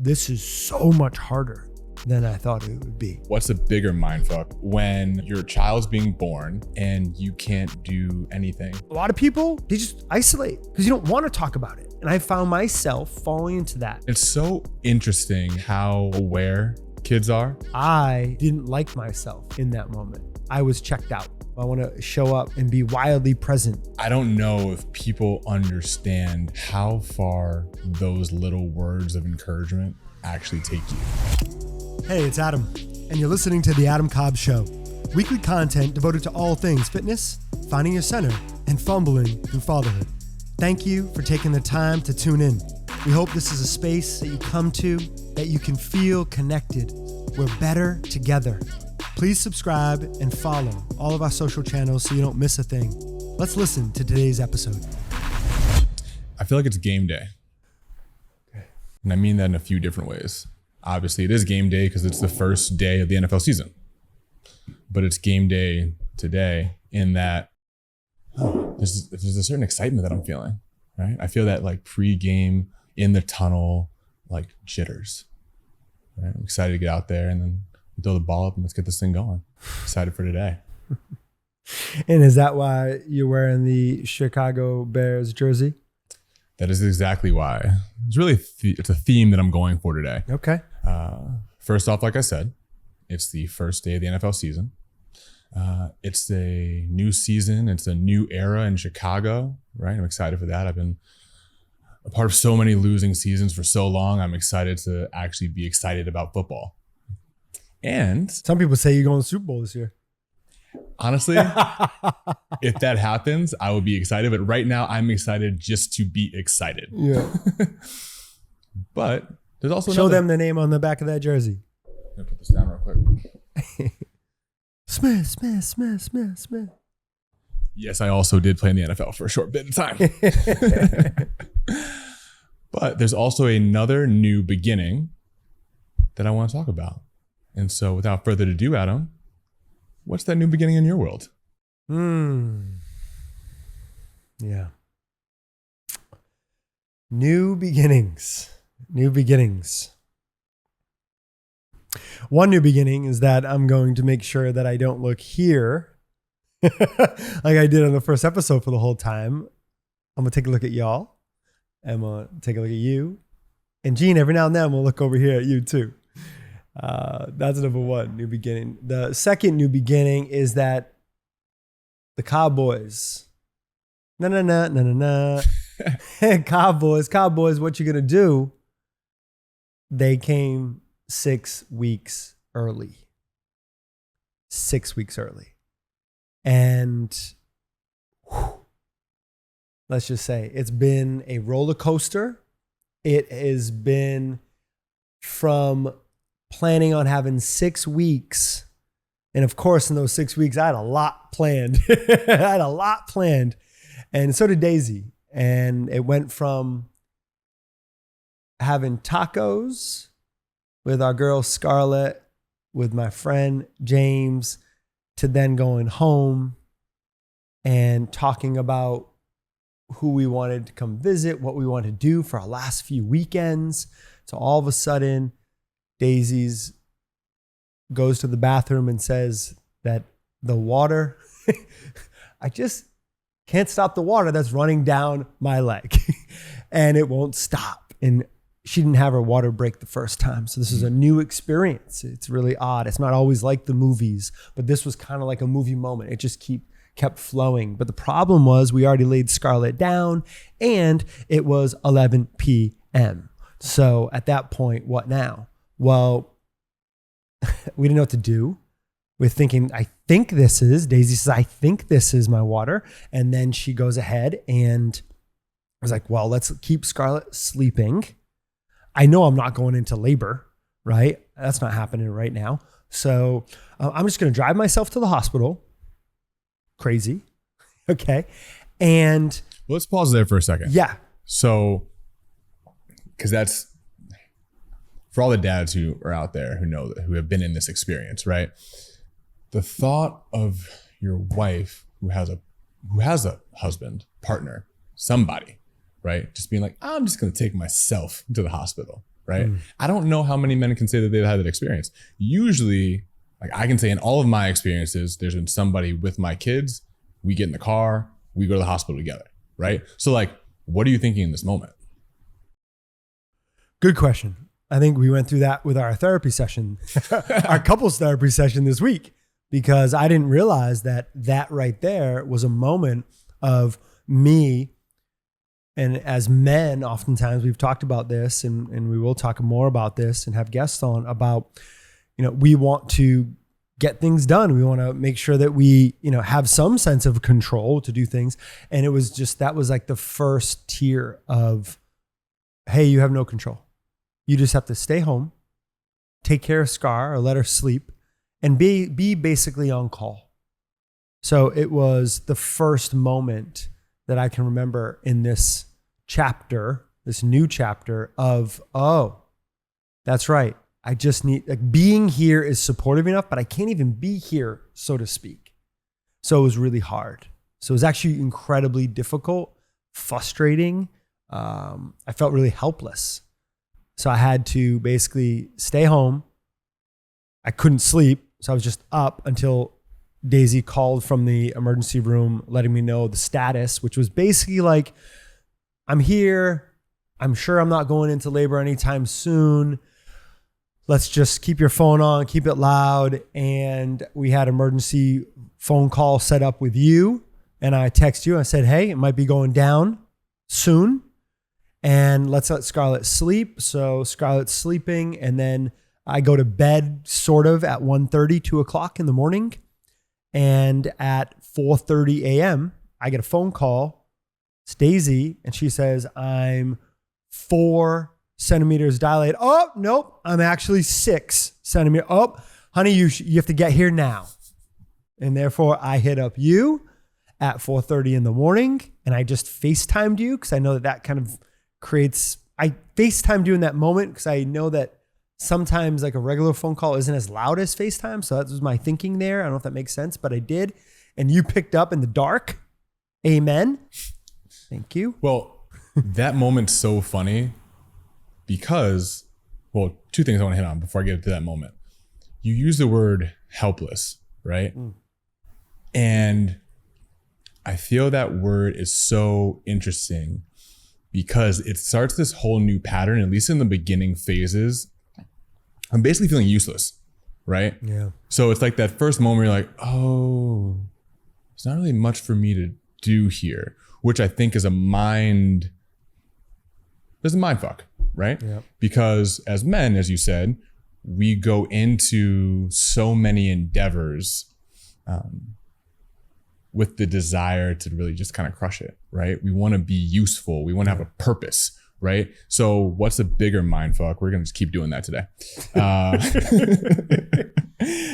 this is so much harder than I thought it would be. What's a bigger mindfuck when your child's being born and you can't do anything? A lot of people, they just isolate because you don't want to talk about it. And I found myself falling into that. It's so interesting how aware kids are. I didn't like myself in that moment. I was checked out. I want to show up and be wildly present. I don't know if people understand how far those little words of encouragement actually take you. Hey, it's Adam, and you're listening to The Adam Cobb Show. Weekly content devoted to all things fitness, finding your center, and fumbling through fatherhood. Thank you for taking the time to tune in. We hope this is a space that you come to, that you can feel connected. We're better together. Please subscribe and follow all of our social channels so you don't miss a thing. Let's listen to today's episode. I feel like it's game day. And I mean that in a few different ways. Obviously, it is game day because it's the first day of the NFL season. But it's game day today in that there's a certain excitement that I'm feeling, right? I feel that like pre-game in the tunnel, like jitters. Right? I'm excited to get out there and then we throw the ball up and let's get this thing going. Excited for today. And is that why you're wearing the Chicago Bears jersey? That is exactly why. It's really it's a theme that I'm going for today. Okay. First off, like I said, it's the first day of the NFL season. It's a new season. It's a new era in Chicago, right? I'm excited for that. I've been a part of so many losing seasons for so long. I'm excited to actually be excited about football. And some people say you're going to the Super Bowl this year. Honestly, if that happens, I will be excited. But right now, I'm excited just to be excited. Yeah. But there's also show them the name on the back of that jersey. I'm gonna put this down real quick. Smith. Yes, I also did play in the NFL for a short bit of time. But there's also another new beginning that I want to talk about. And so without further ado, Adam, what's that new beginning in your world? Yeah. New beginnings. One new beginning is that I'm going to make sure that I don't look here like I did on the first episode for the whole time. I'm going to take a look at y'all. I'm going to take a look at you. And Gene, every now and then we'll look over here at you too. That's number one, new beginning. The second new beginning is that the Cowboys. Cowboys, what you gonna do? They came 6 weeks early. 6 weeks early. And let's just say it's been a roller coaster. It has been from planning on having 6 weeks. And of course, in those 6 weeks, I had a lot planned. And so did Daisy. And it went from having tacos with our girl Scarlett, with my friend James, to then going home and talking about who we wanted to come visit, what we wanted to do for our last few weekends. So all of a sudden, Daisy's goes to the bathroom and says that the water, I just can't stop the water that's running down my leg and it won't stop. And she didn't have her water break the first time. So this is a new experience. It's really odd. It's not always like the movies, but this was kind of like a movie moment. It just kept flowing. But the problem was we already laid Scarlett down and it was 11 p.m. So at that point, what now? Well, we didn't know what to do. We're thinking, Daisy says, I think this is my water. And then she goes ahead and was like, well, let's keep Scarlett sleeping. I know I'm not going into labor, right? That's not happening right now. So I'm just going to drive myself to the hospital. Crazy. Okay. And let's pause there for a second. Yeah. So, because that's for all the dads who are out there who have been in this experience, right? The thought of your wife who has a husband, partner, somebody, right? Just being like, I'm just going to take myself to the hospital, right? I don't know how many men can say that they've had that experience. Usually, like I can say in all of my experiences, there's been somebody with my kids, we get in the car, we go to the hospital together, right? So like, what are you thinking in this moment? Good question. I think we went through that with our therapy session, our couples therapy session this week, because I didn't realize that right there was a moment of me. And as men, oftentimes we've talked about this and we will talk more about this and have guests on about, we want to get things done. We want to make sure that we, have some sense of control to do things. And it was just, that was like the first tier of, hey, you have no control. You just have to stay home, take care of Scar or let her sleep and be basically on call. So it was the first moment that I can remember in this chapter, this new chapter of, oh, that's right. I just need, like, being here is supportive enough, but I can't even be here, so to speak. So it was really hard. So it was actually incredibly difficult, frustrating. I felt really helpless. So I had to basically stay home. I couldn't sleep. So I was just up until Daisy called from the emergency room, letting me know the status, which was basically like, I'm here. I'm sure I'm not going into labor anytime soon. Let's just keep your phone on, keep it loud. And we had emergency phone call set up with you. And I text you. I said, hey, it might be going down soon. And let's let Scarlett sleep. So Scarlett's sleeping. And then I go to bed sort of at 1:30, 2 o'clock in the morning. And at 4:30 a.m., I get a phone call. It's Daisy. And she says, I'm 4 centimeters dilated. Oh, nope. I'm actually 6 centimeters. Oh, honey, you have to get here now. And therefore, I hit up you at 4:30 in the morning. And I just FaceTimed you because I know that kind of creates, I FaceTimed you in that moment because I know that sometimes like a regular phone call isn't as loud as FaceTime. So that was my thinking there. I don't know if that makes sense, but I did. And you picked up in the dark. Amen. Thank you. Well, that moment's so funny because, well, two things I want to hit on before I get to that moment. You use the word helpless, right? And I feel that word is so interesting because it starts this whole new pattern, at least in the beginning phases. I'm basically feeling useless, right? Yeah. So it's like that first moment you're like, oh, there's not really much for me to do here, which I think is a mind fuck, right? Yeah. Because as men, as you said, we go into so many endeavors with the desire to really just kind of crush it, right? We want to be useful. We want to have a purpose, right? So what's a bigger mind fuck? We're going to just keep doing that today.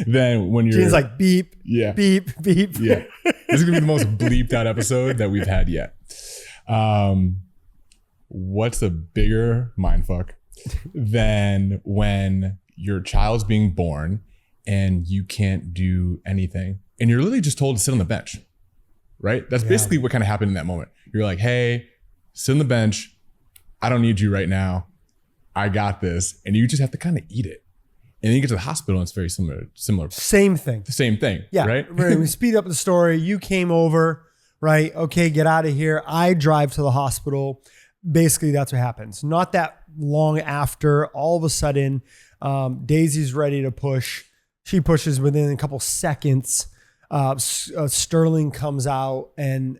Then when you're... Gene's like, beep, beep, beep. Yeah. This is going to be the most bleeped out episode that we've had yet. What's a bigger mind fuck than when your child's being born and you can't do anything and you're literally just told to sit on the bench, right? That's basically what kind of happened in that moment. You're like, hey, sit on the bench. I don't need you right now. I got this. And you just have to kind of eat it. And then you get to the hospital and it's very similar. Same thing. The same thing, yeah, right? We speed up the story. You came over, right? Okay, get out of here. I drive to the hospital. Basically, that's what happens. Not that long after, all of a sudden, Daisy's ready to push. She pushes within a couple seconds. Sterling comes out and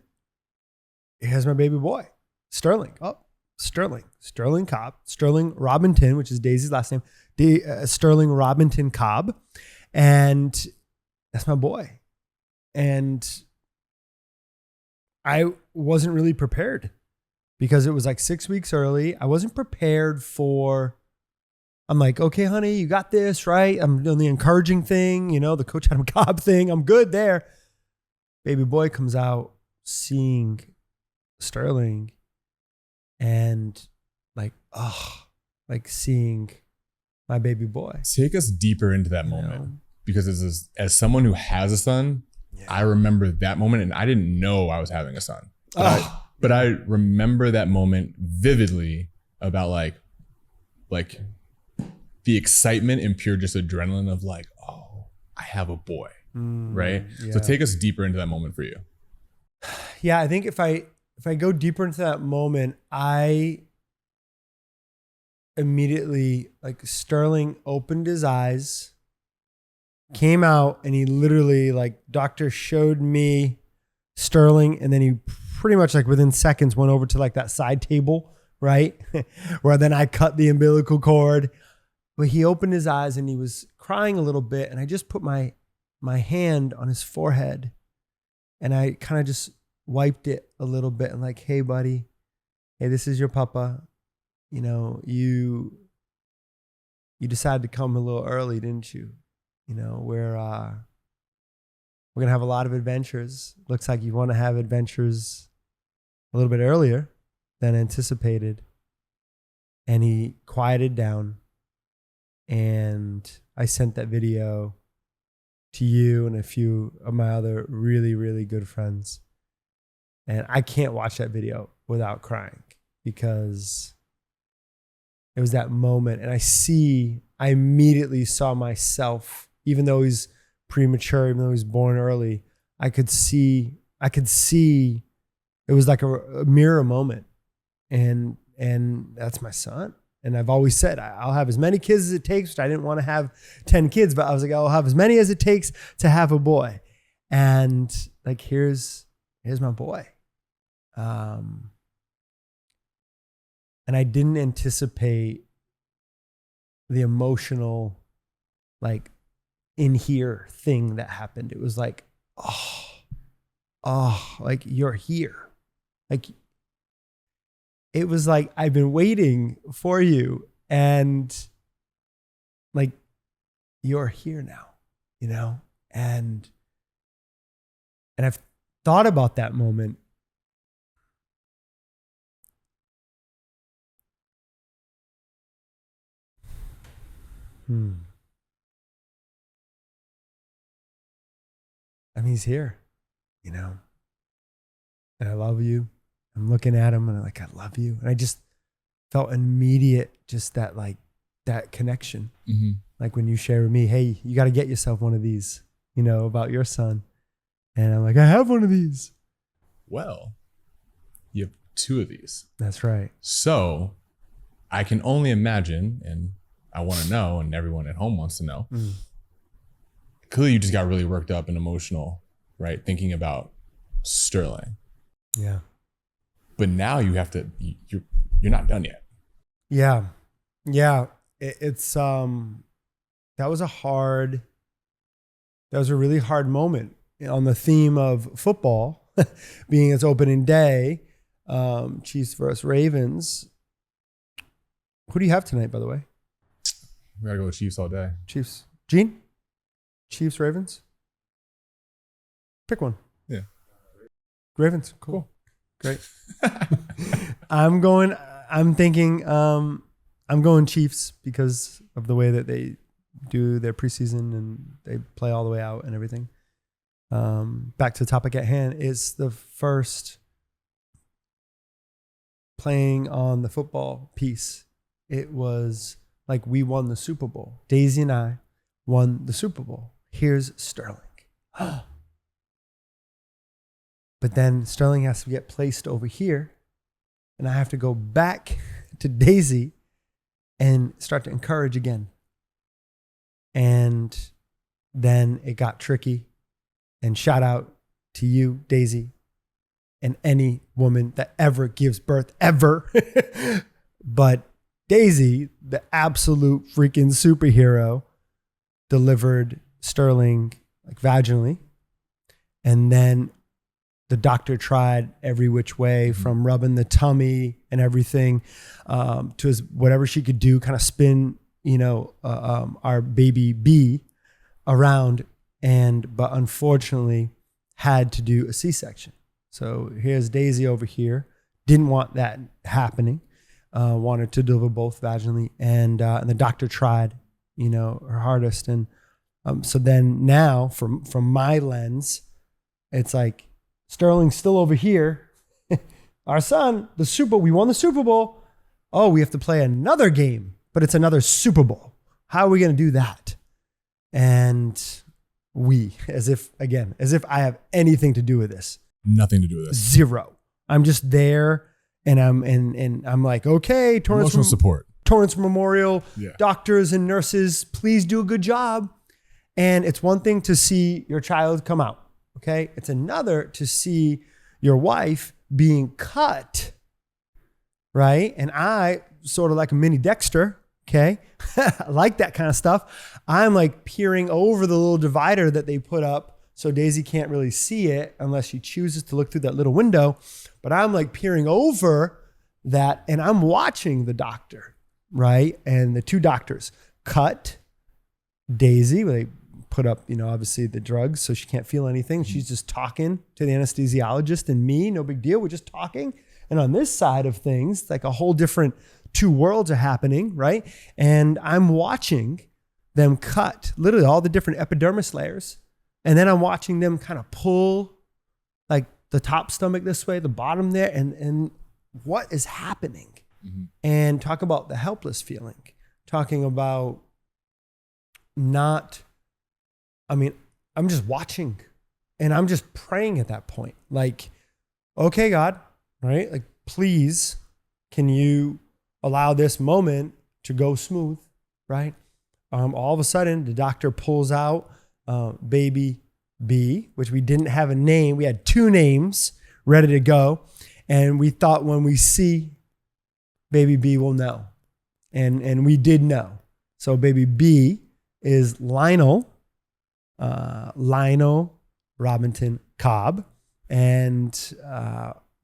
here's my baby boy, Sterling. Oh, Sterling Cobb, Sterling Robinson, which is Daisy's last name, Sterling Robinson Cobb. And that's my boy. And I wasn't really prepared because it was like 6 weeks early. I wasn't prepared for, I'm like, okay, honey, you got this, right? I'm doing the encouraging thing, the Coach Adam Cobb thing. I'm good there. Baby boy comes out seeing Sterling and like seeing my baby boy. Take us deeper into that moment because as someone who has a son, I remember that moment and I didn't know I was having a son. But I remember that moment vividly about like like the excitement and pure just adrenaline of like, oh, I have a boy, right? Yeah. So take us deeper into that moment for you. Yeah, I think if I go deeper into that moment, I immediately, like, Sterling opened his eyes, came out, and he literally, like, doctor showed me Sterling, and then he pretty much, like, within seconds went over to, like, that side table, right? Where then I cut the umbilical cord. But he opened his eyes and he was crying a little bit, and I just put my hand on his forehead, and I kind of just wiped it a little bit and like, hey buddy, hey, this is your papa. You know, you decided to come a little early, didn't you? You know, we're gonna have a lot of adventures. Looks like you want to have adventures a little bit earlier than anticipated. And he quieted down, and I sent that video to you and a few of my other really, really good friends. And I can't watch that video without crying, because it was that moment. And I immediately saw myself, even though he's premature, even though he was born early, I could see it was like a mirror moment. And that's my son. And I've always said, I'll have as many kids as it takes, which I didn't want to have 10 kids, but I was like, I'll have as many as it takes to have a boy. And like, here's my boy. And I didn't anticipate the emotional, like, in here thing that happened. It was like, oh, like, you're here. Like, it was like, I've been waiting for you, and like, you're here now, you know? And I've thought about that moment. And he's here, you know? And I love you. I'm looking at him and I'm like, I love you. And I just felt immediate, just that, like, that connection. Mm-hmm. Like when you share with me, hey, you got to get yourself one of these, you know, about your son. And I'm like, I have one of these. Well, you have 2 of these. That's right. So I can only imagine, and I want to know, and everyone at home wants to know. Clearly you just got really worked up and emotional, right? Thinking about Sterling. Yeah. But now you have to, you're not done yet. Yeah. Yeah. It's, that was a really hard moment on the theme of football being its opening day. Chiefs versus Ravens. Who do you have tonight, by the way? We gotta go with Chiefs all day. Chiefs. Gene? Chiefs, Ravens? Pick one. Yeah. Ravens. Cool. Great. I'm going Chiefs because of the way that they do their preseason and they play all the way out and everything. Back to the topic at hand, is the first playing on the football piece. It was like we won the Super Bowl. Daisy and I won the Super Bowl. Here's Sterling. But then Sterling has to get placed over here, and I have to go back to Daisy and start to encourage again. And then it got tricky. And shout out to you, Daisy, and any woman that ever gives birth, ever. But Daisy, the absolute freaking superhero, delivered Sterling, like, vaginally. And then the doctor tried every which way, from rubbing the tummy and everything, to whatever she could do, kind of spin, you know, our baby B around, but unfortunately had to do a C-section. So here's Daisy over here. Didn't want that happening. Wanted to deliver both vaginally, and the doctor tried, you know, her hardest. And so then now, from my lens, it's like, Sterling's still over here. Our son, we won the Super Bowl. Oh, we have to play another game but it's another Super Bowl. How are we going to do that? And as if I have anything to do with this. Nothing to do with this. Zero. I'm just there, and I'm like, okay, Emotional support. Torrance Memorial, doctors and nurses, please do a good job. And it's one thing to see your child come out, okay? It's another to see your wife being cut, right? And I, sort of like a mini Dexter, okay? I like that kind of stuff. I'm like peering over the little divider that they put up so Daisy can't really see it unless she chooses to look through that little window. But I'm like peering over that, and I'm watching the doctor, right? And the two doctors cut Daisy. They put up, obviously the drugs so she can't feel anything. She's just talking to the anesthesiologist and me, no big deal. We're just talking. And on this side of things, like a whole different two worlds are happening, right? And I'm watching them cut literally all the different epidermis layers. And then I'm watching them kind of pull like the top stomach this way, the bottom there, and what is happening? Mm-hmm. And talk about the helpless feeling, talking about I'm just watching and I'm just praying at that point. Like, okay, God, right? Like, please, can you allow this moment to go smooth, right? All of a sudden, the doctor pulls out baby B, which we didn't have a name. We had two names ready to go. And we thought when we see baby B, we'll know. And we did know. So baby B is Lionel Robinson Cobb, and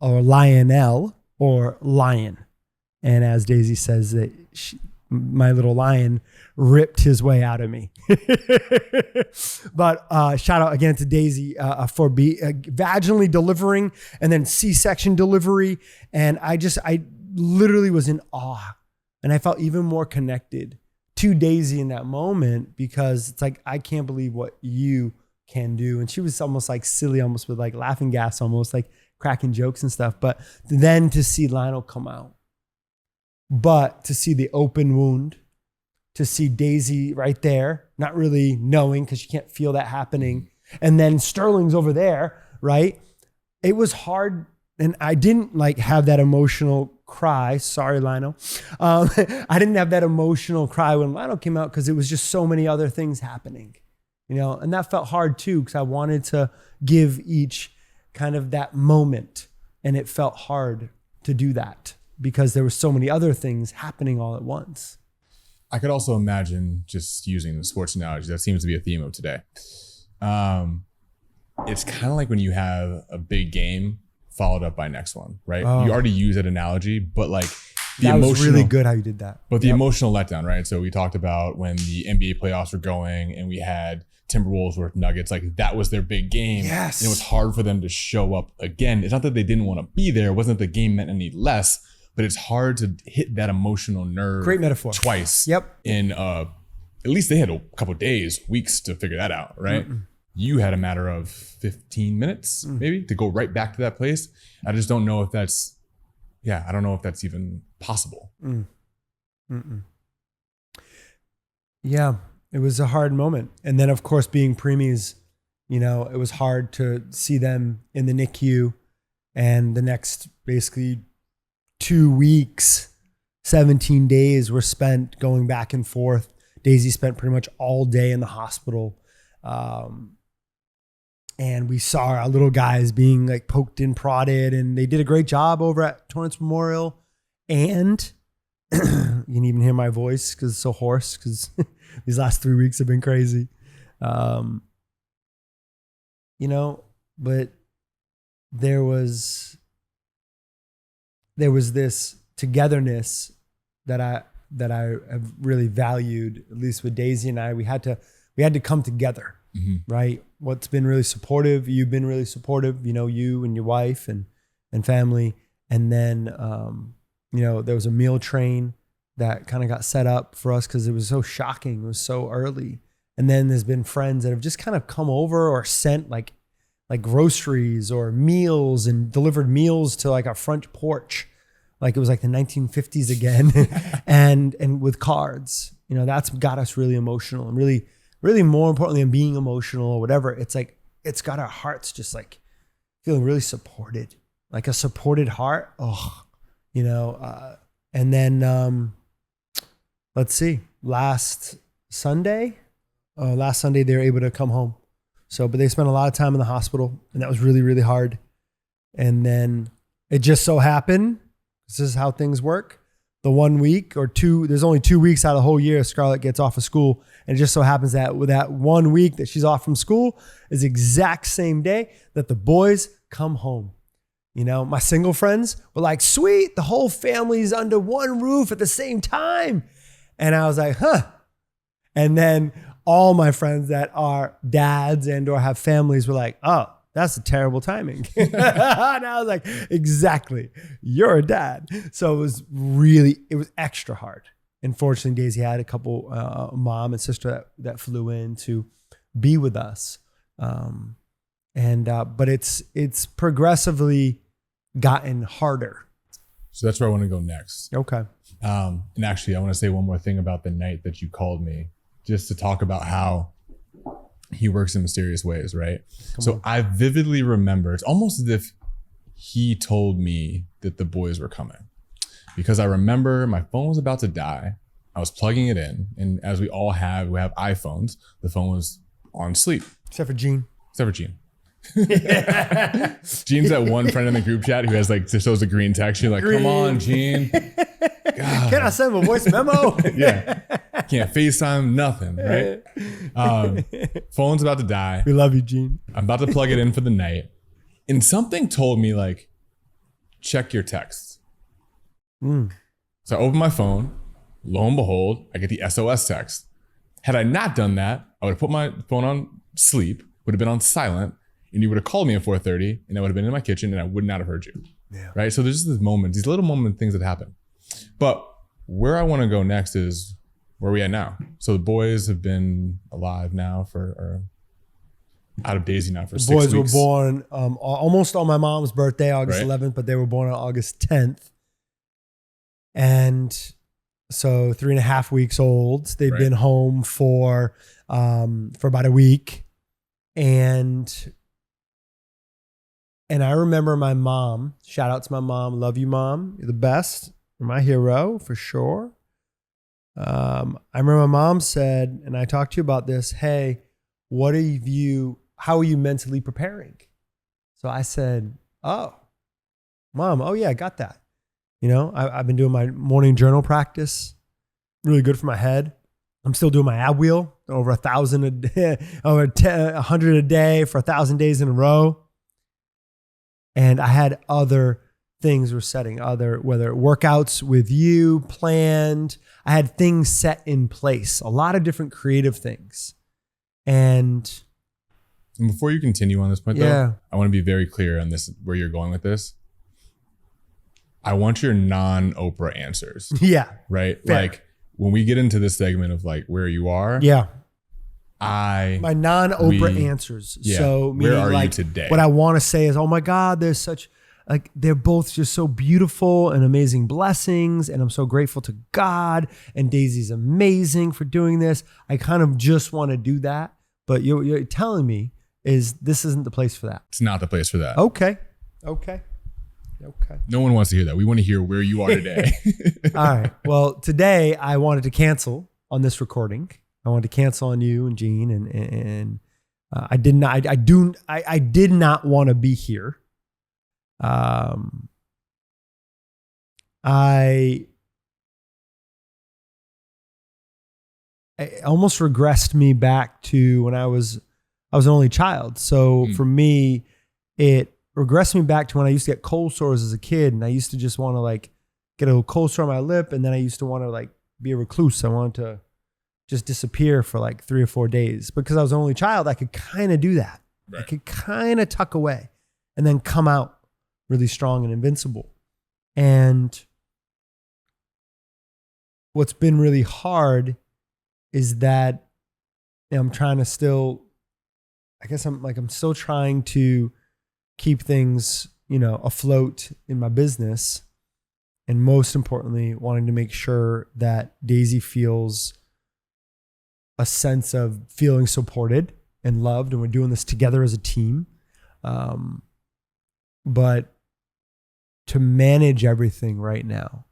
or Lionel or Lion. And as Daisy says, that my little lion ripped his way out of me. But shout out again to Daisy for vaginally delivering and then C-section delivery. And I literally was in awe. And I felt even more connected to Daisy in that moment, because it's like, I can't believe what you can do. And she was almost like silly, almost with like laughing gas, almost like cracking jokes and stuff. But then to see Lionel come out, but to see the open wound, to see Daisy right there, not really knowing because you can't feel that happening. And then Sterling's over there, right? It was hard. And I didn't like have that emotional cry. Sorry, Lionel. I didn't have that emotional cry when Lionel came out because it was just so many other things happening, and that felt hard too, because I wanted to give each kind of that moment, and it felt hard to do that because there were so many other things happening all at once. I could also imagine, just using the sports analogy, that seems to be a theme of today. It's kind of like when you have a big game followed up by next one, right? Oh. You already use that analogy, but like that was really good how you did that. But the emotional letdown, right? So we talked about when the NBA playoffs were going and we had Timberwolves versus Nuggets, like that was their big game. Yes. And it was hard for them to show up again. It's not that they didn't want to be there. It wasn't that the game meant any less, but it's hard to hit that emotional nerve. Great metaphor. Twice. Yep. In at least they had a couple of days, weeks to figure that out, right? Mm-mm. You had a matter of 15 minutes maybe to go right back to that place. I just don't know if that's, I don't know if that's even possible. Yeah, it was a hard moment. And then of course being preemies, it was hard to see them in the NICU, and the next basically 2 weeks, 17 days were spent going back and forth. Daisy spent pretty much all day in the hospital. And we saw our little guys being like poked and prodded, and they did a great job over at Torrance Memorial. And you can even hear my voice because it's so hoarse, because these last 3 weeks have been crazy. But there was this togetherness that I have really valued, at least with Daisy and I. We had to come together. Mm-hmm. Right. What's been really supportive, you've been really supportive, you and your wife and family. And then, there was a meal train that kind of got set up for us because it was so shocking. It was so early. And then there's been friends that have just kind of come over or sent like groceries or meals and delivered meals to like our front porch like it was like the 1950s again, and with cards. You know, that's got us really emotional, and really, really more importantly than being emotional or whatever, it's like it's got our hearts just like feeling really supported, like a supported heart. Oh, you know, and then let's see, last Sunday they were able to come home. So, but they spent a lot of time in the hospital, and that was really, really hard. And then it just so happened, this is how things work. The 1 week or two, there's only 2 weeks out of the whole year Scarlett gets off of school. And it just so happens that with that 1 week that she's off from school is the exact same day that the boys come home. You know, my single friends were like, sweet, the whole family's under one roof at the same time. And I was like, huh. And then all my friends that are dads and or have families were like, oh, that's a terrible timing. And I was like, exactly, you're a dad. So it was extra hard. Unfortunately, Daisy had a couple, mom and sister that flew in to be with us. But it's progressively gotten harder. So that's where I want to go next. Okay. And actually, I want to say one more thing about the night that you called me, just to talk about how he works in mysterious ways, right? So I vividly remember, it's almost as if he told me that the boys were coming, because I remember my phone was about to die. I was plugging it in, and as we have iPhones, the phone was on sleep. Except for Gene. Gene's that one friend in the group chat who has like, just shows a green text. You're like, come on, Gene. God. Can I send him a voice memo? Yeah. Can't FaceTime, nothing, right? Phone's about to die. We love you, Gene. I'm about to plug it in for the night. And something told me like, check your texts. So I open my phone. Lo and behold, I get the SOS text. Had I not done that, I would have put my phone on sleep, would have been on silent, and you would have called me at 4:30, and I would have been in my kitchen, and I would not have heard you. Yeah. Right? So there's just this moment, these little moment things that happen. But where I want to go next is where we at now. So the boys have been alive now out of Daisy now for 6 weeks. The boys were born almost on my mom's birthday, August 11th, but they were born on August 10th. And so 3.5 weeks old. They've been home for about a week. And I remember my mom, shout out to my mom, love you, Mom. You're the best. You're my hero for sure. I remember my mom said, and I talked to you about this, hey, how are you mentally preparing? So I said, oh, Mom, oh yeah, I got that. You know, I've been doing my morning journal practice, really good for my head. I'm still doing my ab wheel, over 1,000 a day, over 100 a day for 1,000 days in a row. And I had other things we're setting, whether workouts with you planned. I had things set in place, a lot of different creative things. And before you continue on this point, though, I want to be very clear on this, where you're going with this. I want your non-Oprah answers. Yeah. Right? Fair. Like when we get into this segment of like where you are. Yeah. My non-Oprah answers. Yeah. So where are like, you today? What I want to say is, oh my God, they're both just so beautiful and amazing blessings. And I'm so grateful to God, and Daisy's amazing for doing this. I kind of just want to do that. But you're telling me this isn't the place for that. It's not the place for that. Okay. No one wants to hear that. We want to hear where you are today. All right. Well, today I wanted to cancel on this recording. I wanted to cancel on you and Gene, and I did not. I did not want to be here. It almost regressed me back to when I was an only child. So for me, it regressed me back to when I used to get cold sores as a kid, and I used to just want to like get a little cold sore on my lip, and then I used to want to like be a recluse. I wanted to just disappear for like 3 or 4 days. Because I was an only child, I could kind of do that. Right. I could kind of tuck away and then come out really strong and invincible. And what's been really hard is that I'm trying to still, I'm still trying to keep things, afloat in my business. And most importantly, wanting to make sure that Daisy feels a sense of feeling supported and loved. And we're doing this together as a team. But to manage everything right now,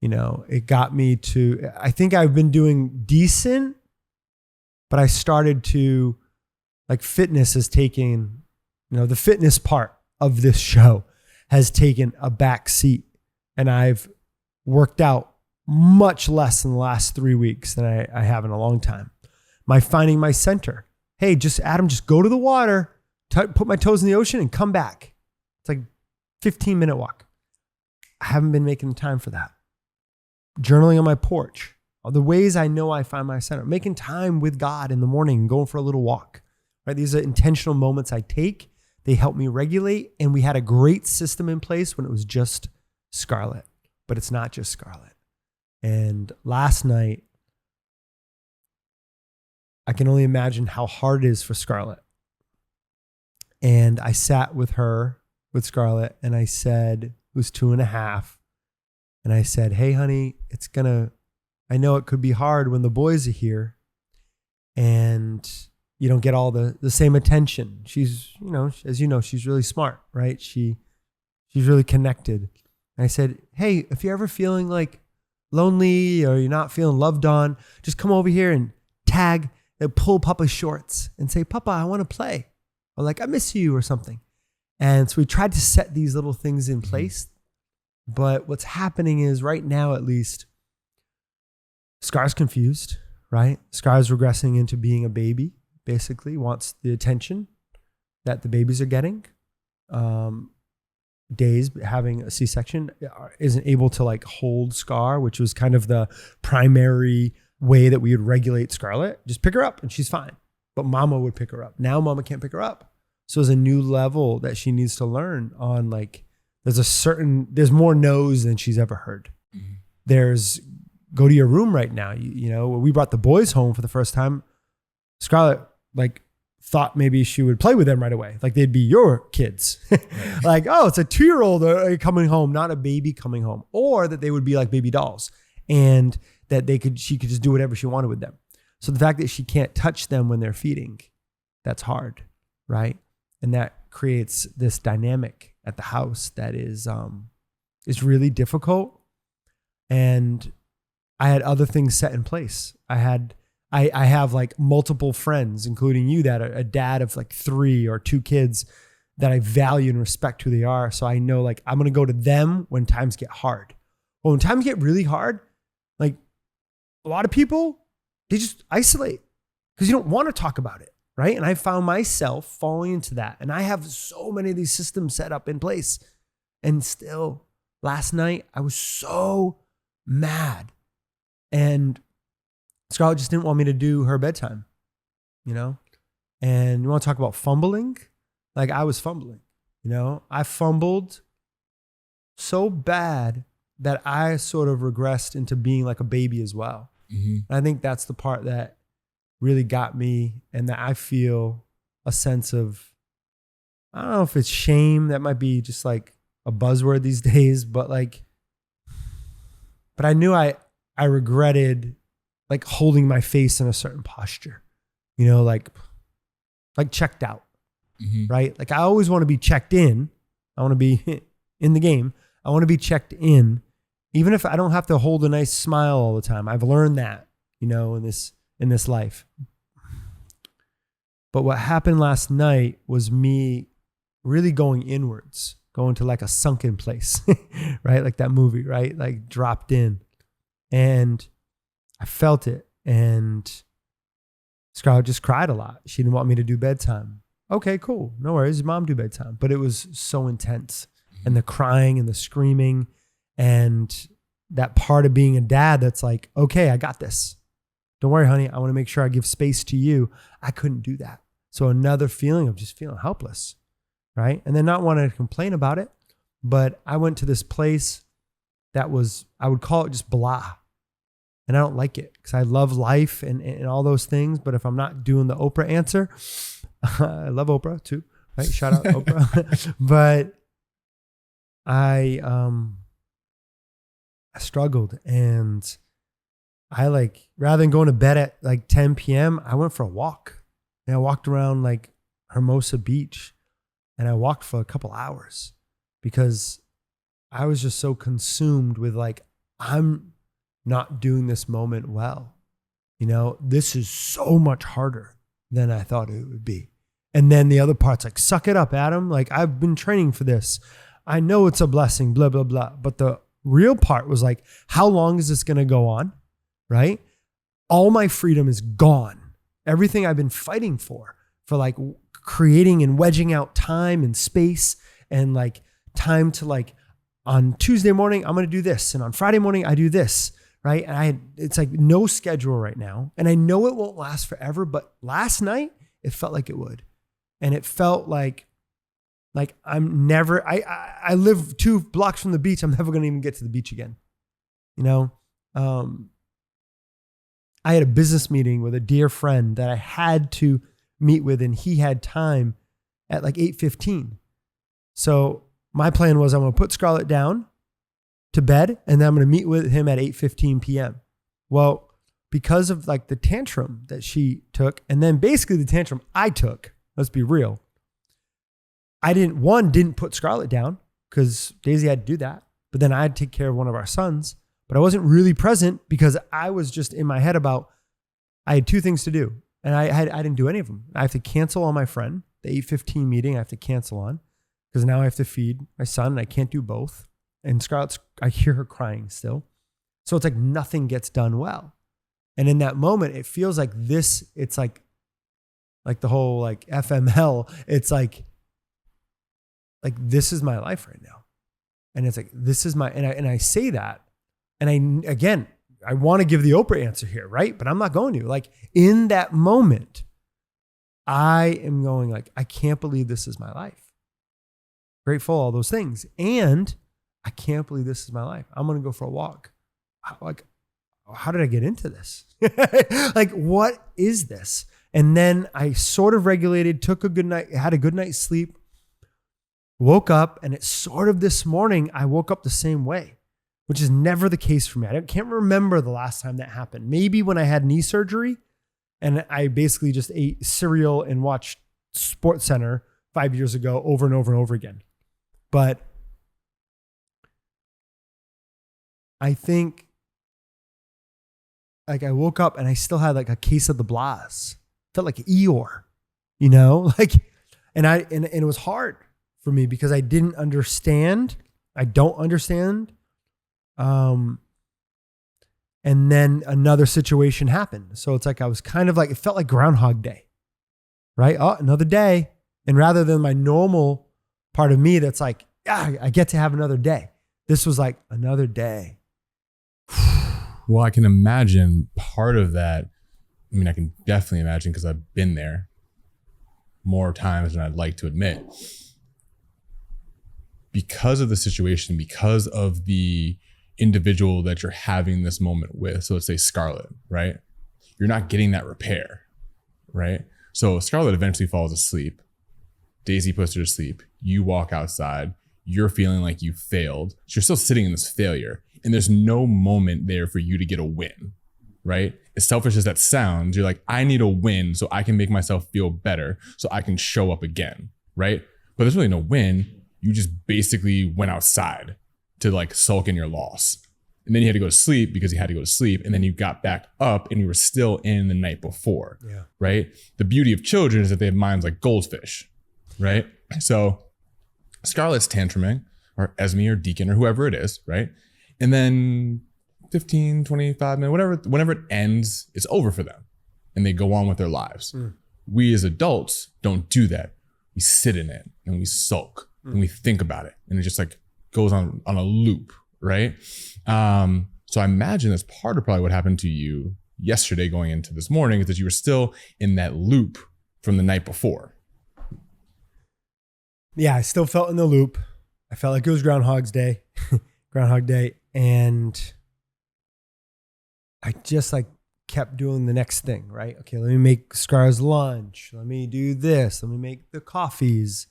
it got me to, I think I've been doing decent, but I started to, like, fitness has taken, the fitness part of this show has taken a back seat, and I've worked out much less in the last 3 weeks than I have in a long time. My finding my center. Hey, Adam, just go to the water, put my toes in the ocean and come back. It's like 15-minute walk. I haven't been making the time for that. Journaling on my porch are the ways I know I find my center. Making time with God in the morning and going for a little walk. Right? These are intentional moments I take. They help me regulate. And we had a great system in place when it was just Scarlett, but it's not just Scarlett. And last night, I can only imagine how hard it is for Scarlett. And I sat with Scarlett, and I said, it was 2.5. And I said, hey, honey, I know it could be hard when the boys are here and you don't get all the same attention. She's, as you know, she's really smart, right? She's really connected. And I said, hey, if you're ever feeling like lonely or you're not feeling loved on, just come over here and pull Papa's shorts and say, Papa, I want to play. Or like, I miss you or something. And so we tried to set these little things in place. But what's happening is right now, at least, Scar's confused, right? Scar's regressing into being a baby, basically, wants the attention that the babies are getting. Days having a C-section isn't able to like hold Scar, which was kind of the primary way that we would regulate Scarlett. Just pick her up and she's fine. But Mama would pick her up. Now Mama can't pick her up. So there's a new level that she needs to learn on, like, there's more no's than she's ever heard. Mm-hmm. There's go to your room right now. We brought the boys home for the first time. Scarlett, like, thought maybe she would play with them right away. Like they'd be your kids. Right. Like, oh, it's a 2-year-old coming home, not a baby coming home. Or that they would be like baby dolls and that she could just do whatever she wanted with them. So the fact that she can't touch them when they're feeding, that's hard, right? And that creates this dynamic at the house that is really difficult. And I had other things set in place. I have like multiple friends, including you, that are a dad of like 3 or 2 kids that I value and respect who they are. So I know, like, I'm going to go to them when times get hard. Well, when times get really hard, like, a lot of people, they just isolate because you don't want to talk about it. Right. And I found myself falling into that. And I have so many of these systems set up in place. And still, last night, I was so mad. And Scarlett just didn't want me to do her bedtime, And you want to talk about fumbling? Like, I was fumbling, I fumbled so bad that I sort of regressed into being like a baby as well. Mm-hmm. And I think that's the part that really got me, and that I feel a sense of, I don't know if it's shame. That might be just like a buzzword these days, but I knew I regretted like holding my face in a certain posture, like checked out, mm-hmm. right? Like I always want to be checked in. I want to be in the game. I want to be checked in, even if I don't have to hold a nice smile all the time. I've learned that, in this life. But what happened last night was me really going inwards, going to like a sunken place, right? Like that movie, right? Like dropped in. And I felt it. And Scarlett just cried a lot. She didn't want me to do bedtime. Okay, cool. No worries. Mom do bedtime. But it was so intense. And the crying and the screaming and that part of being a dad that's like, okay, I got this. Don't worry, honey. I want to make sure I give space to you. I couldn't do that. So another feeling of just feeling helpless, right? And then not wanting to complain about it. But I went to this place that was, I would call it just blah. And I don't like it because I love life and all those things. But if I'm not doing the Oprah answer, I love Oprah too, right? Shout out Oprah. But I struggled, and I like, rather than going to bed at like 10 p.m., I went for a walk, and I walked around like Hermosa Beach, and I walked for a couple hours because I was just so consumed with like, I'm not doing this moment well. You know, this is so much harder than I thought it would be. And then the other part's like, suck it up, Adam. Like, I've been training for this. I know it's a blessing, blah, blah, blah. But the real part was like, how long is this going to go on? Right? All my freedom is gone. Everything I've been fighting for like creating and wedging out time and space and like time to like, on Tuesday morning, I'm going to do this. And on Friday morning, I do this. Right. And it's like no schedule right now. And I know it won't last forever, but last night it felt like it would. And it felt like I'm never, I live 2 blocks from the beach. I'm never going to even get to the beach again. You know, I had a business meeting with a dear friend that I had to meet with, and he had time at like 8:15. So my plan was I'm going to put Scarlett down to bed, and then I'm going to meet with him at 8:15 p.m. Well, because of like the tantrum that she took, and then basically the tantrum I took, let's be real. I didn't put Scarlett down because Daisy had to do that, but then I had to take care of one of our sons, but I wasn't really present because I was just in my head about, I had 2 things to do, and I didn't do any of them. I have to cancel on my friend, the 8:15 meeting I have to cancel on because now I have to feed my son and I can't do both. And Scarlett's, I hear her crying still. So it's like nothing gets done well. And in that moment, it feels like this, it's like the whole like FML, it's like this is my life right now. And it's like, this is my, and I say that. And I want to give the Oprah answer here, right? But I'm not going to. Like in that moment, I am going like, I can't believe this is my life. Grateful, all those things. And I can't believe this is my life. I'm going to go for a walk. How did I get into this? Like, what is this? And then I sort of regulated, took a good night, had a good night's sleep, woke up, and it's sort of this morning, I woke up the same way, which is never the case for me. I can't remember the last time that happened. Maybe when I had knee surgery and I basically just ate cereal and watched SportsCenter 5 years ago over and over and over again. But I think like I woke up and I still had like a case of the blahs. Felt like Eeyore, you know, like, and it was hard for me because I didn't understand. I don't understand. And then another situation happened. So it's like, I was kind of like, it felt like Groundhog Day, right? Oh, another day. And rather than my normal part of me that's like, yeah, I get to have another day. This was like another day. Well, I can imagine part of that. I mean, I can definitely imagine because I've been there more times than I'd like to admit. Because of the situation, because of the individual that you're having this moment with. So let's say Scarlett, right? You're not getting that repair, right? So Scarlett eventually falls asleep. Daisy puts her to sleep. You walk outside. You're feeling like you failed. So you're still sitting in this failure. And there's no moment there for you to get a win, right? As selfish as that sounds, you're like, I need a win so I can make myself feel better so I can show up again, right? But there's really no win. You just basically went outside to like sulk in your loss. And then you had to go to sleep because you had to go to sleep. And then you got back up and you were still in the night before, right? The beauty of children is that they have minds like goldfish, right? So Scarlett's tantruming, or Esme or Deacon or whoever it is, right? And then 15, 25 minutes, whenever it ends, it's over for them. And they go on with their lives. We as adults don't do that. We sit in it and we sulk and we think about it. And it just like goes on a loop, right? So I imagine that's part of probably what happened to you yesterday going into this morning is that you were still in that loop from the night before. Yeah, I still felt in the loop. I felt like it was Groundhog Day. And I just like kept doing the next thing, right? Okay, let me make Scar's lunch. Let me do this. Let me make the coffees.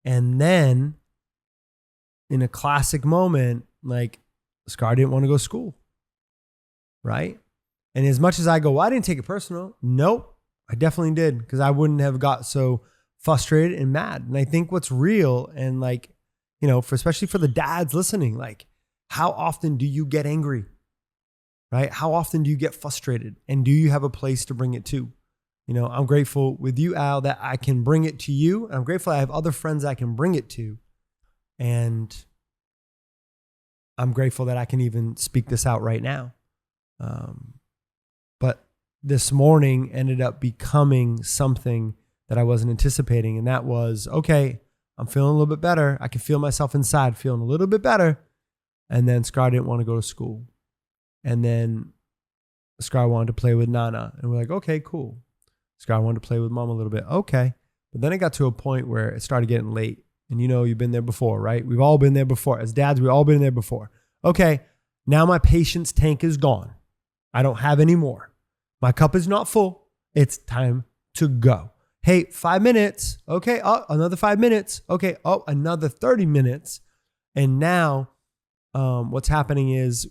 And then in a classic moment, like Scar didn't want to go to school. Right? And as much as I go, well, I didn't take it personal. Nope. I definitely did, because I wouldn't have got so frustrated and mad. And I think what's real, and like, you know, especially for the dads listening, like, how often do you get angry? Right? How often do you get frustrated? And do you have a place to bring it to? You know, I'm grateful with you, Al, that I can bring it to you. I'm grateful I have other friends I can bring it to. And I'm grateful that I can even speak this out right now. But this morning ended up becoming something that I wasn't anticipating. And that was, okay, I'm feeling a little bit better. I can feel myself inside feeling a little bit better. And then Scar didn't want to go to school. And then Scar wanted to play with Nana. And we're like, okay, cool. Scar wanted to play with Mom a little bit. Okay. But then it got to a point where it started getting late. And you know, you've been there before, right? We've all been there before. As dads, we've all been there before. Okay, now my patience tank is gone. I don't have any more. My cup is not full. It's time to go. Hey, 5 minutes. Okay, oh, another 5 minutes. Okay, oh, another 30 minutes. And now what's happening is,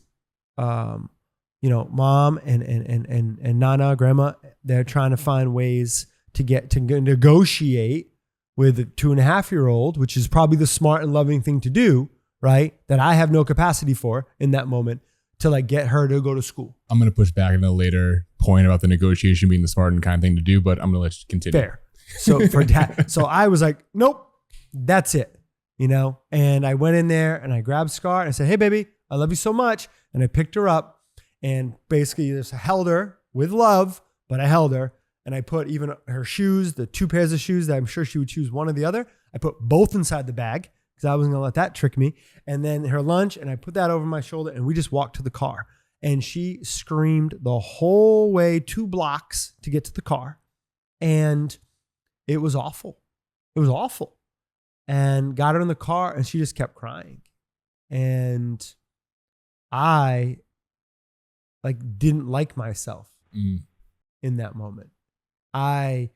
you know, Mom and Nana, Grandma, they're trying to find ways to get to negotiate with a 2.5-year-old, which is probably the smart and loving thing to do, right? That I have no capacity for in that moment, to like get her to go to school. I'm going to push back in a later point about the negotiation being the smart and kind thing to do, but I'm going to let you continue. Fair. So for dad, so I was like, nope, that's it, you know? And I went in there and I grabbed Scar and I said, hey baby, I love you so much. And I picked her up and basically just held her with love, but I held her. And I put even her shoes, the 2 pairs of shoes that I'm sure she would choose one or the other, I put both inside the bag because I wasn't going to let that trick me. And then her lunch, and I put that over my shoulder, and we just walked to the car. And she screamed the whole way 2 blocks to get to the car. And it was awful. It was awful. And got her in the car, and she just kept crying. And I didn't like myself in that moment. I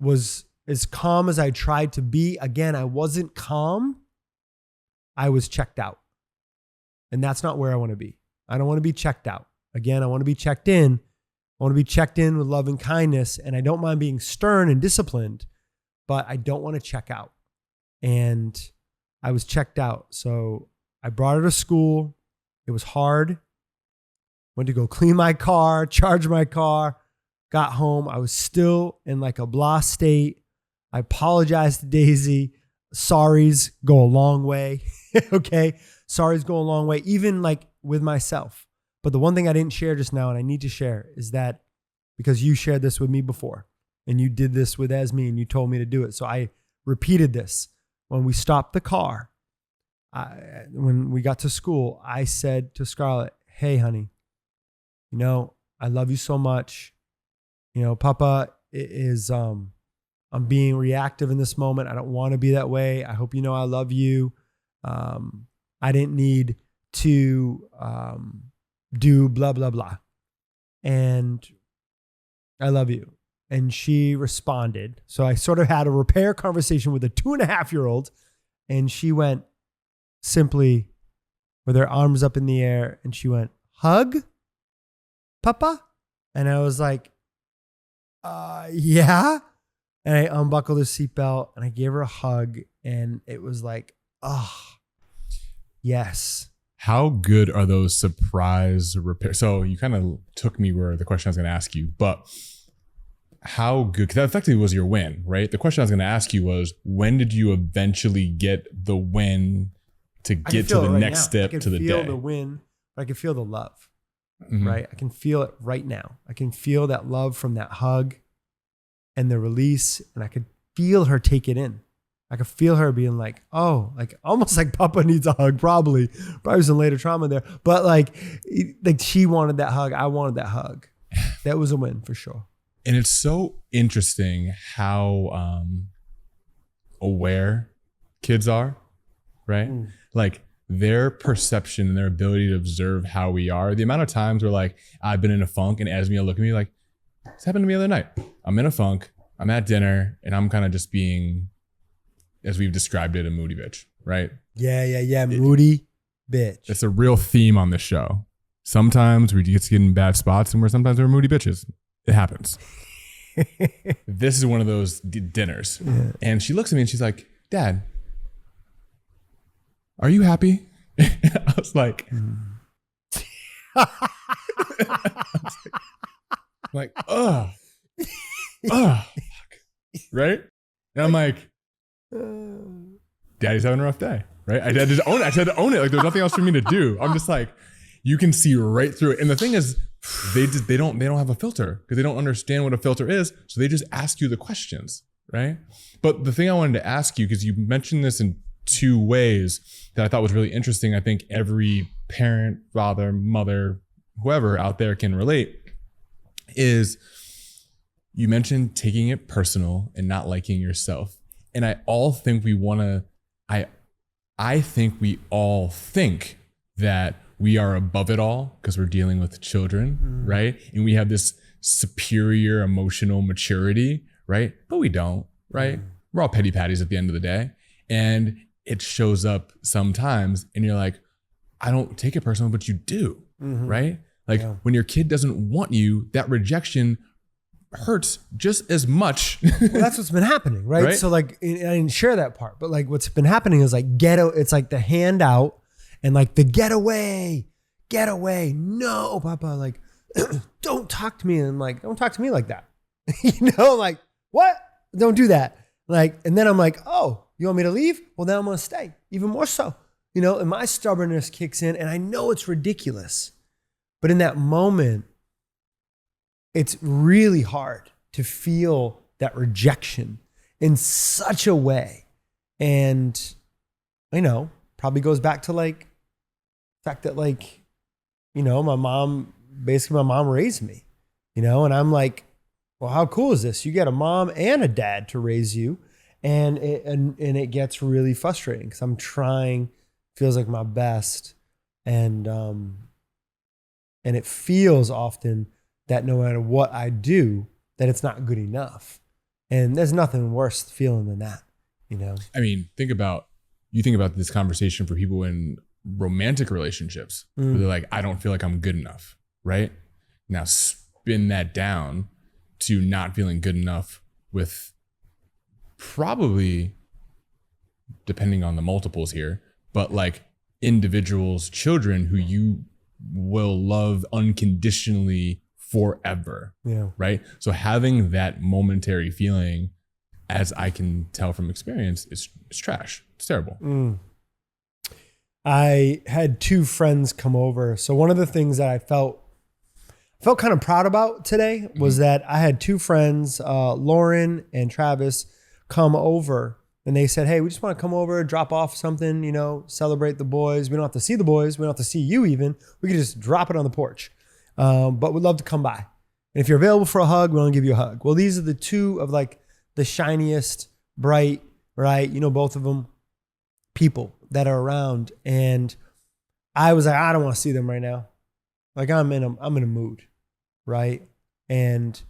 was as calm as I tried to be. Again, I wasn't calm. I was checked out. And that's not where I want to be. I don't want to be checked out. Again, I want to be checked in. I want to be checked in with love and kindness. And I don't mind being stern and disciplined, but I don't want to check out. And I was checked out. So I brought her to school. It was hard. Went to go clean my car, charge my car. Got home. I was still in like a blah state. I apologized to Daisy. Sorries go a long way. Okay. Sorries go a long way, even like with myself. But the one thing I didn't share just now, and I need to share, is that because you shared this with me before and you did this with Esme and you told me to do it. So I repeated this. When we stopped the car, when we got to school, I said to Scarlett, hey, honey, you know, I love you so much. You know, Papa is, I'm being reactive in this moment. I don't want to be that way. I hope you know I love you. I didn't need to do blah, blah, blah. And I love you. And she responded. So I sort of had a repair conversation with a 2.5-year-old. And she went simply with her arms up in the air. And she went, hug, Papa? And I was like, yeah. And I unbuckled her seatbelt and I gave her a hug. And it was like, oh, yes. How good are those surprise repairs? So you kind of took me where the question I was going to ask you, but how good, because that effectively was your win, right? The question I was going to ask you was, when did you eventually get the win to get to the next step to the day? I can feel the win, but I can feel the love, right? I can feel it right now. I can feel that love from that hug and the release, and I could feel her take it in. I could feel her being like, oh, like almost like Papa needs a hug, probably some later trauma there. But like she wanted that hug. I wanted that hug. That was a win for sure. And it's so interesting how aware kids are, right? Like their perception and their ability to observe how we are. The amount of times where like I've been in a funk and Esme will look at me like, this happened to me the other night. I'm in a funk. I'm at dinner and I'm kind of just being, as we've described it, a moody bitch, right? Yeah. Moody, bitch. It's a real theme on this show. Sometimes we get in bad spots and sometimes we're moody bitches. It happens. This is one of those dinners. Yeah. And she looks at me and she's like, Dad, are you happy? I was like, oh, fuck. Right? And I'm like, Daddy's having a rough day, right? I had to just own it. I had to own it. Like there's nothing else for me to do. I'm just like, you can see right through it. And the thing is, they don't have a filter because they don't understand what a filter is. So they just ask you the questions, right? But the thing I wanted to ask you, because you mentioned this in two ways that I thought was really interesting. I think every parent, father, mother, whoever out there can relate, is you mentioned taking it personal and not liking yourself. And I think we all think that we are above it all because we're dealing with children, right? And we have this superior emotional maturity, right? But we don't, right? We're all petty patties at the end of the day. And it shows up sometimes and you're like, I don't take it personal, but you do, right? Like when your kid doesn't want you, that rejection hurts just as much. Well, that's what's been happening, right? So like, I didn't share that part, but like what's been happening is like it's like the handout and like the get away, no, Papa, like, don't talk to me. And I'm like, don't talk to me like that. You know, like, what? Don't do that. Like, and then I'm like, oh, you want me to leave? Well, then I'm going to stay even more so, you know, and my stubbornness kicks in and I know it's ridiculous, but in that moment, it's really hard to feel that rejection in such a way. And, you know, probably goes back to like the fact that like, you know, my mom raised me, you know, and I'm like, well, how cool is this? You get a mom and a dad to raise you. And it gets really frustrating because I'm trying, feels like my best. And it feels often that no matter what I do, that it's not good enough. And there's nothing worse feeling than that, you know? I mean, think about this conversation for people in romantic relationships where they're like, I don't feel like I'm good enough, right? Now spin that down to not feeling good enough with probably, depending on the multiples here, but like individuals, children who you will love unconditionally forever. Yeah. Right. So having that momentary feeling, as I can tell from experience, is trash. It's terrible. I had two friends come over. So one of the things that I felt kind of proud about today was that I had two friends, Lauren and Travis, come over. And they said, hey, we just want to come over, drop off something, you know, celebrate the boys. We don't have to see the boys. We don't have to see you even. We can just drop it on the porch. But we'd love to come by. And if you're available for a hug, we want to give you a hug. Well, these are the two of like the shiniest, bright, right? You know, both of them, people that are around. And I was like, I don't want to see them right now. Like I'm in a mood, right? And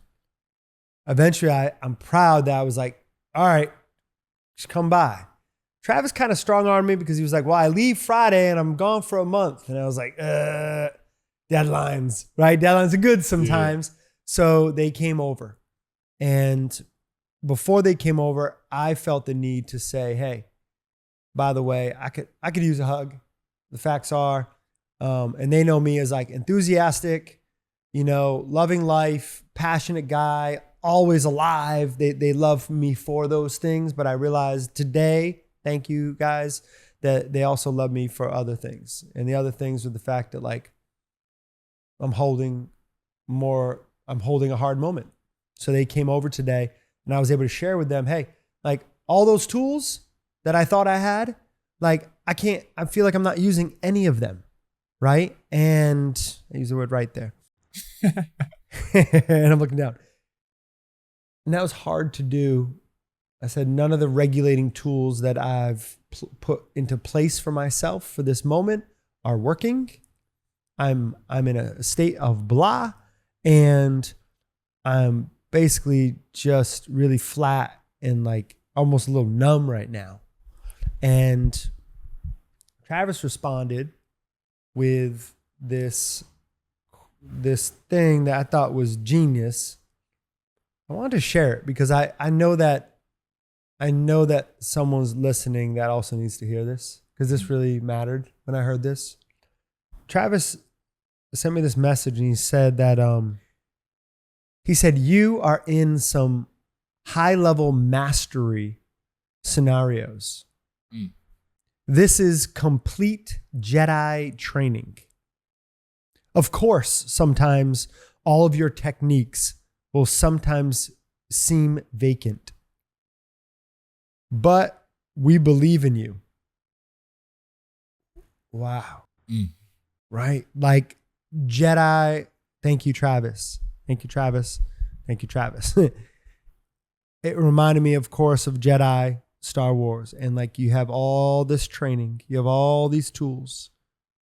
eventually I'm proud that I was like, all right, just come by. Travis kind of strong-armed me because he was like, well, I leave Friday and I'm gone for a month. And I was like, deadlines, right? Deadlines are good sometimes. Yeah. So they came over. And before they came over, I felt the need to say, hey, by the way, I could use a hug. The facts are, and they know me as like enthusiastic, you know, loving life, passionate guy, always alive. They love me for those things, but I realized today, thank you guys, that they also love me for other things. And the other things were the fact that like I'm holding a hard moment. So they came over today and I was able to share with them, hey, like all those tools that I thought I had, like I feel like I'm not using any of them, right? And I use the word right there. And I'm looking down. And that was hard to do. I said, none of the regulating tools that I've put into place for myself for this moment are working. I'm in a state of blah, and I'm basically just really flat and like almost a little numb right now. And Travis responded with this thing that I thought was genius. I wanted to share it because I know that someone's listening that also needs to hear this, because this really mattered when I heard this. Travis sent me this message and he said that you are in some high level mastery scenarios. This is complete Jedi training. Of course, sometimes all of your techniques will sometimes seem vacant, but we believe in you. Wow. Right? Like Jedi. Thank you, Travis. Thank you, Travis. Thank you, Travis. It reminded me, of course, of Jedi, Star Wars. And like, you have all this training, you have all these tools.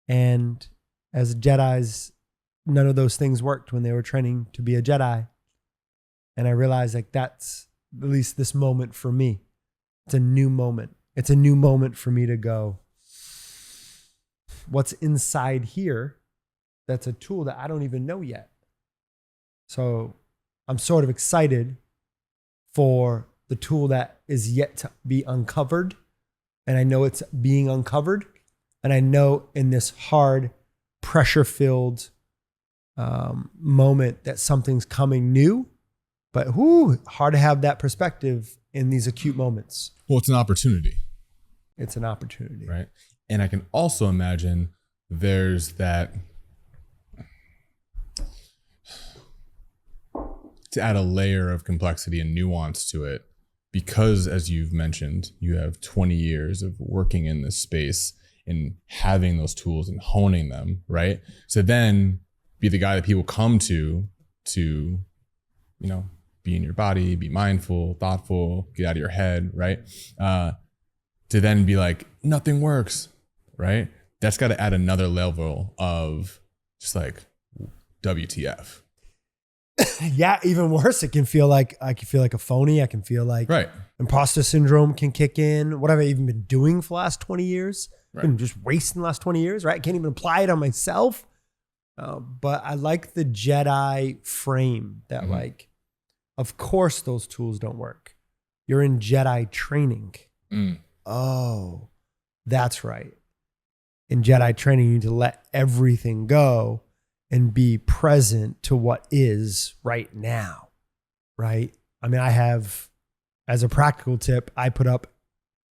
And as Jedis, none of those things worked when they were training to be a Jedi. And I realized like that's at least this moment for me. It's a new moment. It's a new moment for me to go, what's inside here? That's a tool that I don't even know yet. So I'm sort of excited for the tool that is yet to be uncovered. And I know it's being uncovered. And I know in this hard, pressure-filled moment that something's coming new. But hard to have that perspective in these acute moments. Well, it's an opportunity. It's an opportunity. Right. And I can also imagine there's that, to add a layer of complexity and nuance to it, because as you've mentioned, you have 20 years of working in this space and having those tools and honing them, right? So then be the guy that people come to, be in your body, be mindful, thoughtful, get out of your head, right? To then be like, nothing works, right? That's got to add another level of just like, WTF. Yeah, even worse. It can feel like I can feel like a phony. I can feel like imposter syndrome can kick in. What have I even been doing for the last 20 years? Right. Been just wasting the last 20 years, right? I can't even apply it on myself. But I like the Jedi frame that like, of course those tools don't work. You're in Jedi training. Oh, that's right. In Jedi training, you need to let everything go and be present to what is right now, right? I mean, I have, as a practical tip, I put up,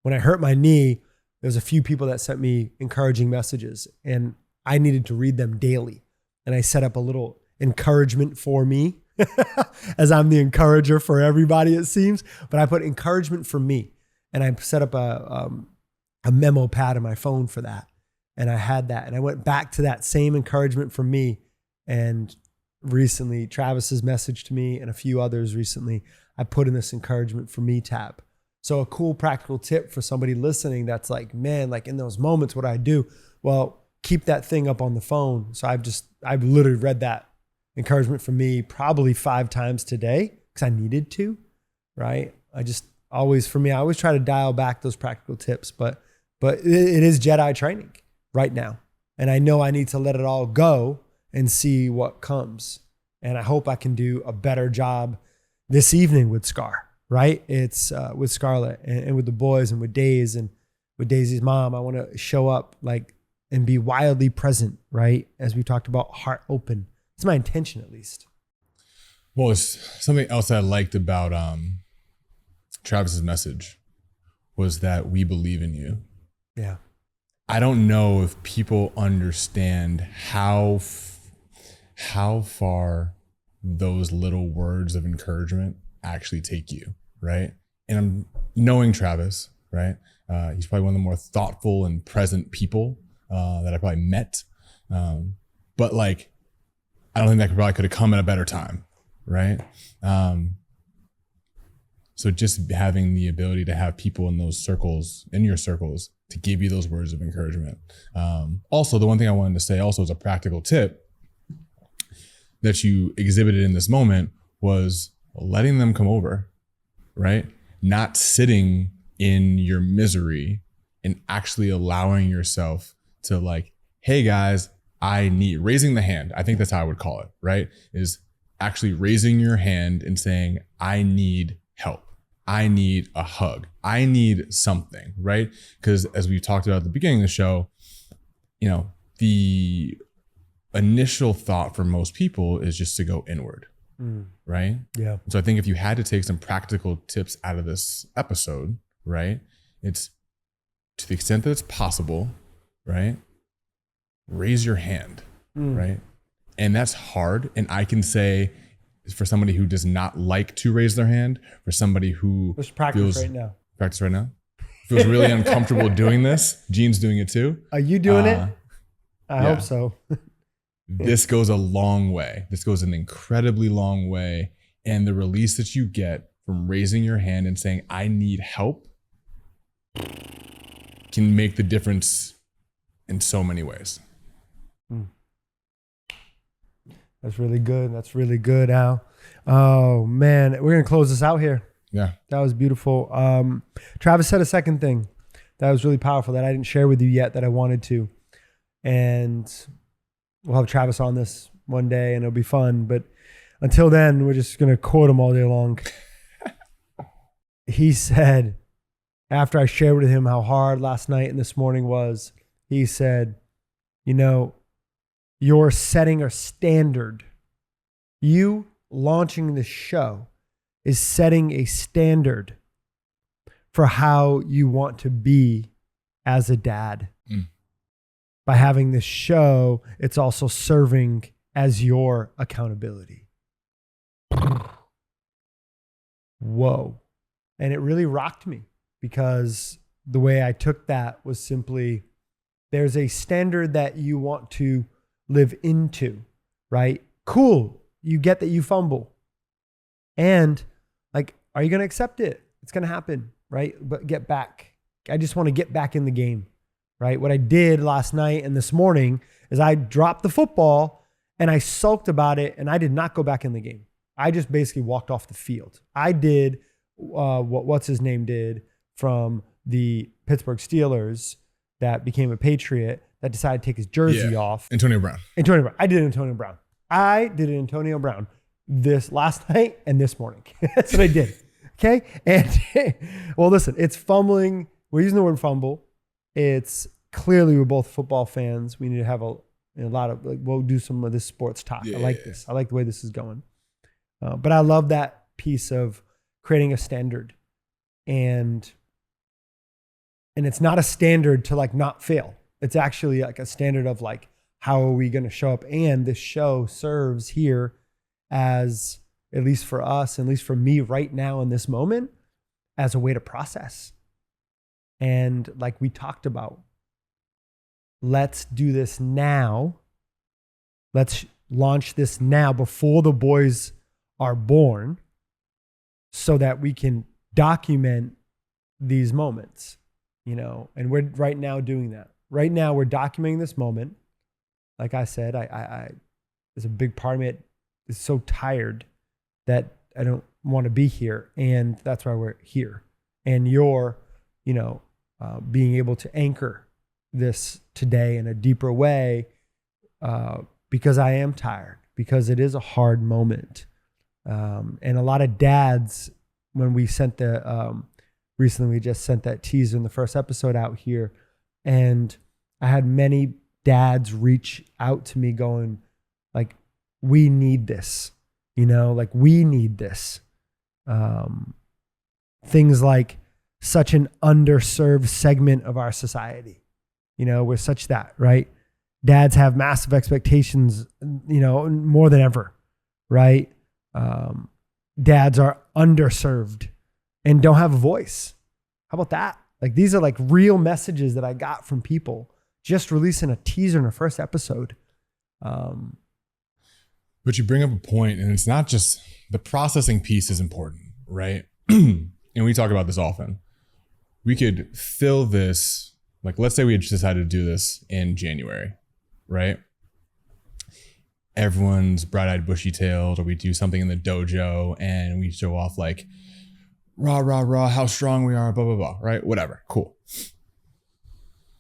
when I hurt my knee, there's a few people that sent me encouraging messages and I needed to read them daily. And I set up a little encouragement for me as I'm the encourager for everybody, it seems. But I put encouragement for me. And I set up a memo pad on my phone for that. And I had that. And I went back to that same encouragement for me. And recently, Travis's message to me and a few others recently, I put in this encouragement for me tab. So a cool practical tip for somebody listening that's like, man, like in those moments, what do I do? Well, keep that thing up on the phone. So I've literally read that encouragement for me probably 5 times today because I needed to, right? I always try to dial back those practical tips, but it is Jedi training right now. And I know I need to let it all go and see what comes. And I hope I can do a better job this evening with Scar, right? It's with Scarlett and with the boys and with Days and with Daisy's mom. I want to show up like and be wildly present, right? As we talked about, heart open. It's my intention, at least. Well, it's something else I liked about Travis's message was that we believe in you. Yeah. I don't know if people understand how far those little words of encouragement actually take you, right? And I'm knowing Travis, right? He's probably one of the more thoughtful and present people that I probably met. But like, I don't think that could have come at a better time, right? So just having the ability to have people in those circles, in your circles, to give you those words of encouragement. Also, the one thing I wanted to say also as a practical tip that you exhibited in this moment was letting them come over, right? Not sitting in your misery and actually allowing yourself to like hey guys, I need raising the hand. I think that's how I would call it, right? Is actually raising your hand and saying, I need help. I need a hug. I need something, right? Because as we talked about at the beginning of the show, the initial thought for most people is just to go inward, right? Yeah. So I think if you had to take some practical tips out of this episode, right? It's to the extent that it's possible, right? Raise your hand, right? And that's hard. And I can say for somebody who does not like to raise their hand, for somebody who Let's practice right now. Practice right now? Feels really uncomfortable doing this. Gene's doing it too. Are you doing it? I hope so. This goes a long way. This goes an incredibly long way. And the release that you get from raising your hand and saying, I need help, can make the difference in so many ways. That's really good. That's really good, Al. Oh, man. We're going to close this out here. Yeah. That was beautiful. Travis said a second thing that was really powerful that I didn't share with you yet that I wanted to. And we'll have Travis on this one day and it'll be fun. But until then, we're just going to quote him all day long. He said, after I shared with him how hard last night and this morning was, he said, you're setting a standard. You launching this show is setting a standard for how you want to be as a dad. By having this show, it's also serving as your accountability. Whoa. And it really rocked me because the way I took that was simply, there's a standard that you want to live into, right? Cool. You get that you fumble. And are you going to accept it? It's going to happen, right? But get back. I just want to get back in the game, right? What I did last night and this morning is I dropped the football and I sulked about it and I did not go back in the game. I just basically walked off the field. I did what's his name did from the Pittsburgh Steelers that became a Patriot that decided to take his jersey off. Antonio Brown. I did Antonio Brown this last night and this morning. That's what I did. Okay. And well, listen, it's fumbling. We're using the word fumble. It's clearly we're both football fans. We need to have a lot of we'll do some of this sports talk. I like this. I like the way this is going. But I love that piece of creating a standard and it's not a standard to not fail. It's actually a standard of how are we going to show up? And this show serves here as, at least for us, at least for me right now in this moment, as a way to process. And like we talked about, let's do this now. Let's launch this now before the boys are born so that we can document these moments, and we're right now doing that. Right now we're documenting this moment. Like I said, I there's a big part of me is so tired that I don't want to be here. And that's why we're here. And you're, being able to anchor this today in a deeper way because I am tired, because it is a hard moment. And a lot of dads, when we sent recently we just sent that teaser in the first episode out here, and I had many dads reach out to me going we need this, we need this. Things like such an underserved segment of our society, we're such that, right? Dads have massive expectations, more than ever, right? Dads are underserved and don't have a voice. How about that? These are real messages that I got from people just releasing a teaser in the first episode. But you bring up a point, and it's not just the processing piece is important, right? And we talk about this often. We could fill this, let's say we had decided to do this in January, right? Everyone's bright-eyed, bushy-tailed, or we do something in the dojo and we show off rah, rah, rah, how strong we are, blah, blah, blah, right? Whatever, cool.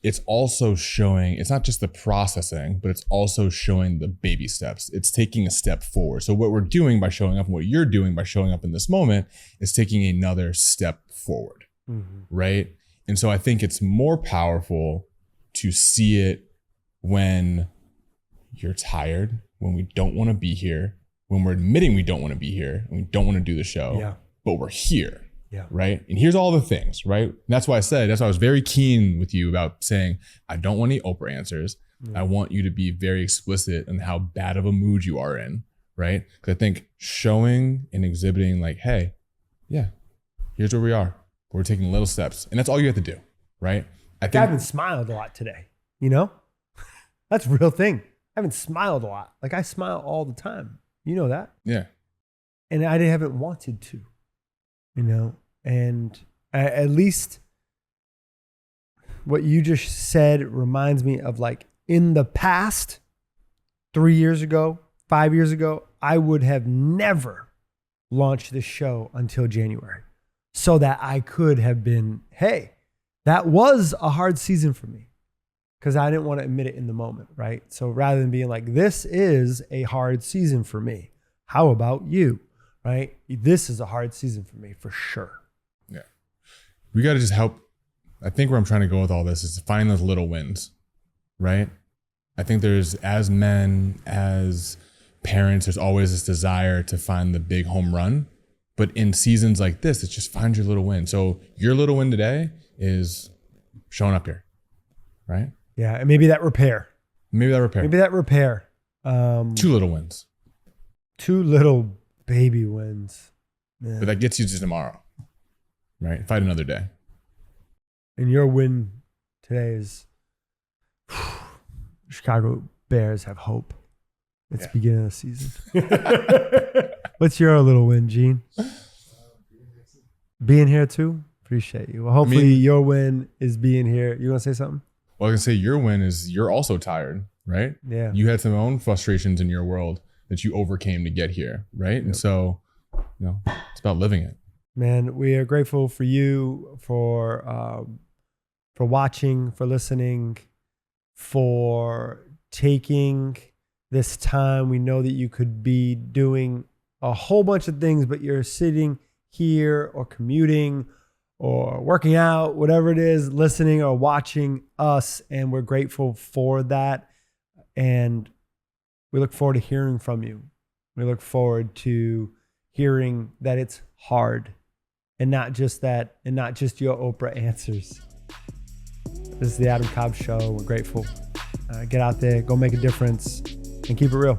it's also showing, it's not just the processing, but it's also showing the baby steps. It's taking a step forward. So what we're doing by showing up and what you're doing by showing up in this moment is taking another step forward, right? And so I think it's more powerful to see it when you're tired, when we don't want to be here, when we're admitting we don't want to be here, and we don't want to do the show, but we're here. Yeah. Right. And here's all the things, right? And that's why I was very keen with you about saying, I don't want any Oprah answers. I want you to be very explicit in how bad of a mood you are in. Right. Because I think showing and exhibiting like, hey, yeah, here's where we are. We're taking little steps. And that's all you have to do. Right. I haven't smiled a lot today. You know, that's a real thing. I haven't smiled a lot. Like I smile all the time. You know that? Yeah. And I haven't wanted to. You know, and at least what you just said reminds me of like in the past, 3 years ago, 5 years ago, I would have never launched this show until January so that I could have been, hey, that was a hard season for me because I didn't want to admit it in the moment, right? So rather than being like, this is a hard season for me. How about you? Right? This is a hard season for me for sure. Yeah. We got to just help. I think where I'm trying to go with all this is to find those little wins, right? I think there's, as men, as parents, there's always this desire to find the big home run. But in seasons like this, it's just find your little win. So your little win today is showing up here, right? Yeah. And maybe that repair. Maybe that repair. 2 little wins. 2 little baby wins. Yeah. But that gets you to tomorrow, right? Fight another day. And your win today is Chicago Bears have hope. It's beginning of the season. What's your little win, Gene? Being here too? Appreciate you. Well, hopefully your win is being here. You want to say something? Well, I can say your win is you're also tired, right? Yeah. You had some own frustrations in your world that you overcame to get here, right? Yep. And so, you know, it's about living it. Man, we are grateful for you, for watching, for listening, for taking this time. We know that you could be doing a whole bunch of things, but you're sitting here or commuting or working out, whatever it is, listening or watching us, and we're grateful for that. And we look forward to hearing from you. We look forward to hearing that it's hard and not just that, and not just your Oprah answers. This is the Adam Cobb Show. We're grateful. Get out there, go make a difference, and keep it real.